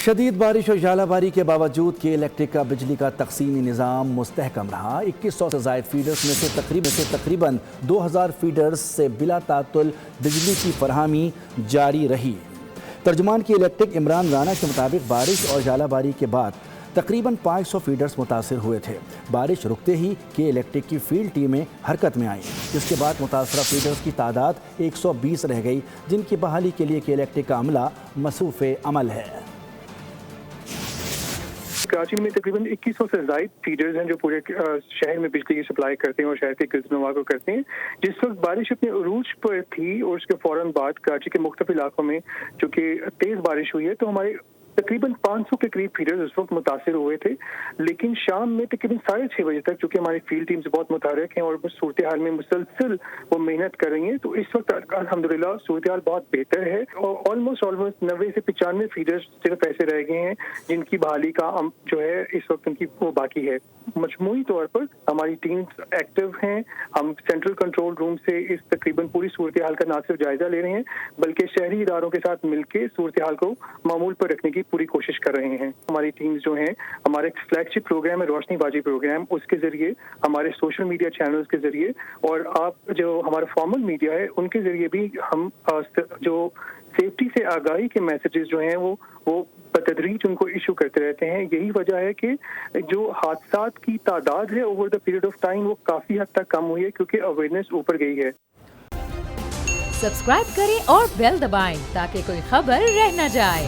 شدید بارش اور ژالہ باری کے باوجود کے الیکٹرک کا بجلی کا تقسیمی نظام مستحکم رہا۔ 2100 سے زائد فیڈرز میں سے تقریباً 2000 فیڈرز سے بلا تعطل بجلی کی فراہمی جاری رہی۔ ترجمان کی الیکٹرک عمران رانا کے مطابق بارش اور ژالہ باری کے بعد تقریباً 500 فیڈرز متاثر ہوئے تھے۔ بارش رکتے ہی کے الیکٹرک کی فیلڈ ٹیمیں حرکت میں آئیں، جس کے بعد متاثرہ فیڈرز کی تعداد 120 رہ گئی، جن کی بحالی کے لیے کے الیکٹرک کا عملہ مصروف عمل ہے۔ کراچی میں تقریباً 2100 سے زائد فیڈرز ہیں جو پورے شہر میں بجلی کی سپلائی کرتے ہیں اور شہر کے گزرنما کو کرتے ہیں۔ جس وقت بارش اپنے عروج پر تھی اور اس کے فوراً بعد کراچی کے مختلف علاقوں میں چونکہ تیز بارش ہوئی ہے تو ہمارے تقریباً 500 کے قریب فیڈرز اس وقت متاثر ہوئے تھے، لیکن شام میں تقریباً 6:30 بجے تک چونکہ ہماری فیلڈ ٹیمز بہت متحرک ہیں اور صورتحال میں مسلسل وہ محنت کر رہی ہیں، تو اس وقت الحمدللہ صورتحال بہت بہتر ہے اور آلموسٹ 90 سے 95 فیڈرز صرف ایسے رہ گئے ہیں جن کی بحالی کا جو ہے اس وقت ان کی وہ باقی ہے۔ مجموعی طور پر ہماری ٹیمز ایکٹیو ہیں۔ ہم سینٹرل کنٹرول روم سے اس تقریباً پوری صورتحال کا نہ صرف جائزہ لے رہے ہیں بلکہ شہری اداروں کے ساتھ مل کے صورتحال کو معمول پر رکھنے کی پوری کوشش کر رہے ہیں۔ ہماری ٹیمز جو ہیں، ہمارے فلیگ شپ پروگرام ہے روشنی بازی پروگرام، اس کے ذریعے ہمارے سوشل میڈیا چینلز کے ذریعے اور آپ جو ہمارا فارمل میڈیا ہے ان کے ذریعے بھی ہم جو سیفٹی سے آگاہی کے میسیجز جو ہیں وہ بتدریج ان کو ایشو کرتے رہتے ہیں۔ یہی وجہ ہے کہ جو حادثات کی تعداد ہے over the period of time وہ کافی حد تک کم ہوئی ہے کیونکہ اویئرنیس اوپر گئی ہے۔ سبسکرائب کریں اور بیل دبائیں تاکہ کوئی خبر رہ نہ جائے۔